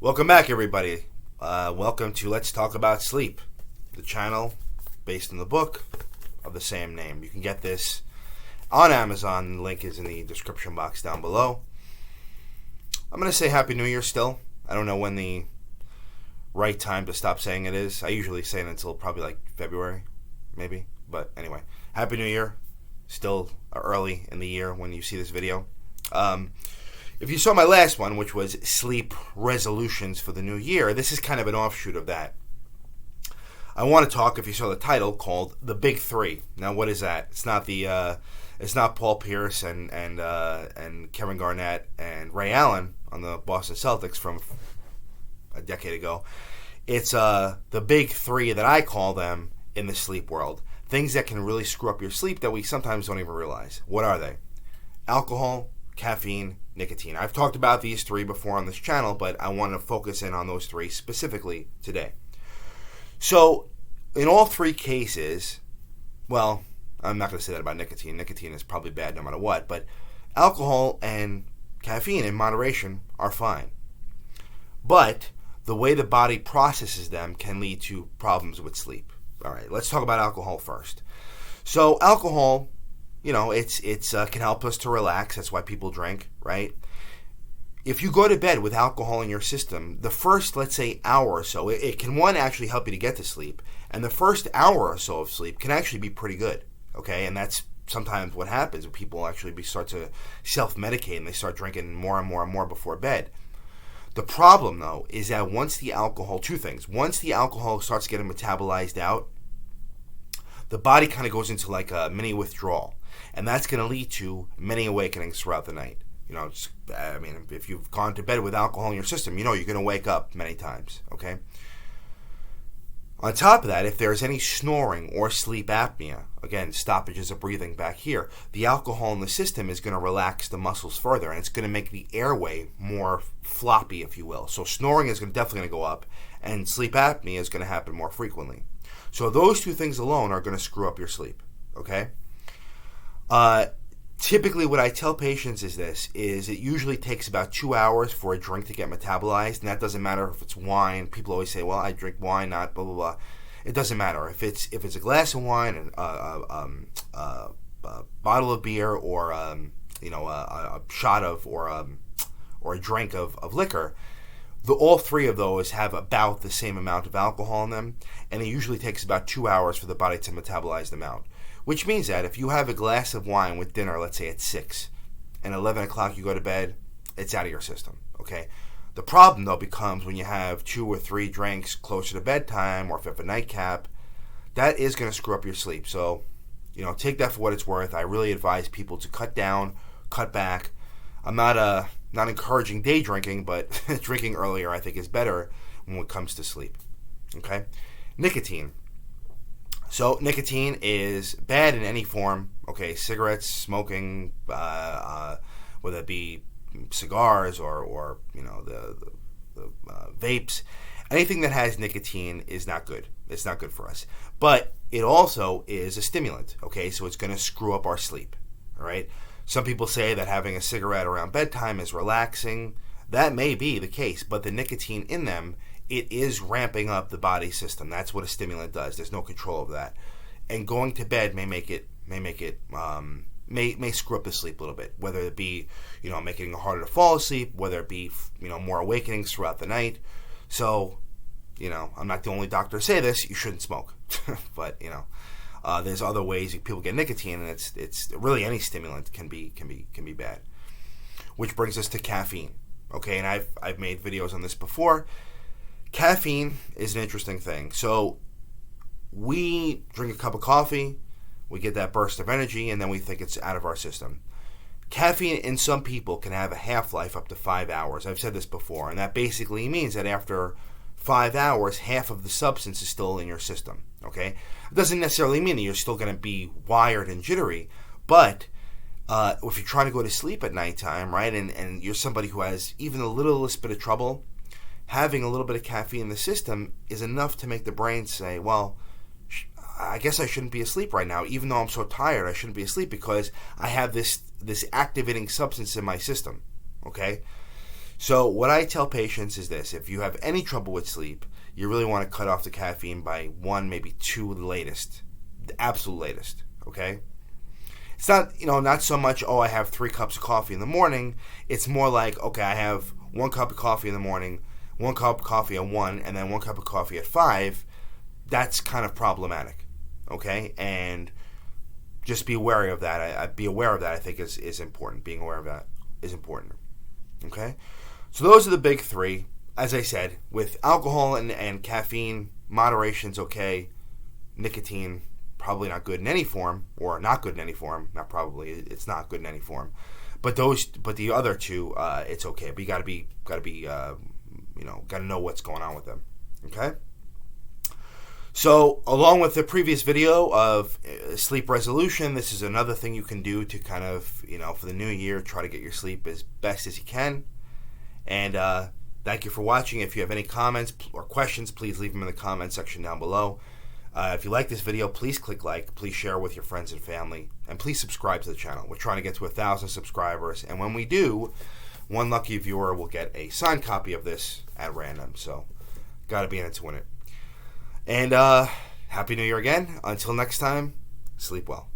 Welcome back, everybody. Welcome to Let's Talk About Sleep, the channel based on the book of the same name. You can get this on Amazon. The link is in the description box down below. I'm going to say Happy New Year still. I don't know when the right time to stop saying it is. I usually say it until probably like February, maybe. But anyway, Happy New Year. Still early in the year when you see this video. If you saw my last one, which was sleep resolutions for the new year, this is kind of an offshoot of that. I want to talk, if you saw the title, called The Big Three. Now, what is that? It's not Paul Pierce and Kevin Garnett and Ray Allen on the Boston Celtics from a decade ago. It's the big three that I call them in the sleep world. Things that can really screw up your sleep that we sometimes don't even realize. What are they? Alcohol, caffeine, nicotine. I've talked about these three before on this channel, but I want to focus in on those three specifically today. So, in all three cases, well, I'm not going to say that about nicotine. Nicotine is probably bad no matter what, but alcohol and caffeine in moderation are fine. But the way the body processes them can lead to problems with sleep. All right, let's talk about alcohol first. So, alcohol, it's can help us to relax. That's why people drink, right? If you go to bed with alcohol in your system, the first, let's say, hour or so, it can, one, actually help you to get to sleep. And the first hour or so of sleep can actually be pretty good, okay? And that's sometimes what happens when people actually start to self-medicate and they start drinking more and more and more before bed. The problem, though, is that once the alcohol, two things. Once the alcohol starts getting metabolized out, the body kind of goes into like a mini withdrawal. And that's going to lead to many awakenings throughout the night. If you've gone to bed with alcohol in your system, you're going to wake up many times, okay? On top of that, if there's any snoring or sleep apnea, again, stoppages of breathing back here, the alcohol in the system is going to relax the muscles further, and it's going to make the airway more floppy, if you will. So snoring is definitely going to go up, and sleep apnea is going to happen more frequently. So those two things alone are going to screw up your sleep, okay? Typically what I tell patients is it usually takes about 2 hours for a drink to get metabolized, and that doesn't matter if it's wine. People always say, well, I drink wine, not blah, blah, blah. It doesn't matter. If it's a glass of wine and a bottle of beer or, a shot of, or a drink of liquor, all three of those have about the same amount of alcohol in them, and it usually takes about 2 hours for the body to metabolize them out. Which means that if you have a glass of wine with dinner, let's say at 6, and 11 o'clock you go to bed, it's out of your system, okay? The problem, though, becomes when you have 2 or 3 drinks closer to bedtime, or if you have a nightcap, that is going to screw up your sleep. So, take that for what it's worth. I really advise people to cut down, cut back. I'm not encouraging day drinking, but drinking earlier I think is better when it comes to sleep, okay? Nicotine. So nicotine is bad in any form, okay? Cigarettes, smoking, whether it be cigars or the vapes, anything that has nicotine is not good. It's not good for us. But it also is a stimulant, okay? So it's going to screw up our sleep, all right? Some people say that having a cigarette around bedtime is relaxing. That may be the case, but the nicotine in them, it is ramping up the body system. That's what a stimulant does. There's no control of that. And going to bed may screw up the sleep a little bit, whether it be, making it harder to fall asleep, whether it be, more awakenings throughout the night. So, I'm not the only doctor to say this, you shouldn't smoke. But, there's other ways people get nicotine, and it's really any stimulant can be bad. Which brings us to caffeine. Okay, and I've made videos on this before. Caffeine is an interesting thing. So we drink a cup of coffee, we get that burst of energy, and then we think it's out of our system. Caffeine in some people can have a half-life up to 5 hours. I've said this before, and that basically means that after 5 hours, half of the substance is still in your system. Okay? It doesn't necessarily mean that you're still going to be wired and jittery, but if you're trying to go to sleep at nighttime, right, and you're somebody who has even the littlest bit of trouble, having a little bit of caffeine in the system is enough to make the brain say, well, I guess I shouldn't be asleep right now. Even though I'm so tired, I shouldn't be asleep because I have this activating substance in my system, okay? So what I tell patients is this: if you have any trouble with sleep, you really want to cut off the caffeine by 1, maybe 2 the latest, the absolute latest. Okay. It's not, not so much, I have 3 cups of coffee in the morning. It's more like, okay, I have 1 cup of coffee in the morning, 1 cup of coffee at 1, and then 1 cup of coffee at 5. That's kind of problematic, okay? And just be wary of that. I think, is important. Being aware of that is important, okay? So those are the big 3. As I said, with alcohol and caffeine, moderation's okay. Nicotine, probably not good in any form, or not good in any form. Not probably, it's not good in any form. But the other 2, it's okay. But you got to know what's going on with them. Okay. So, along with the previous video of sleep resolution, this is another thing you can do to kind of, for the new year, try to get your sleep as best as you can. And thank you for watching. If you have any comments or questions, please leave them in the comment section down below. If you like this video, please click like, please share with your friends and family, and please subscribe to the channel. We're trying to get to 1,000 subscribers, and when we do, one lucky viewer will get a signed copy of this at random. So, gotta be in it to win it. And Happy New Year again. Until next time, sleep well.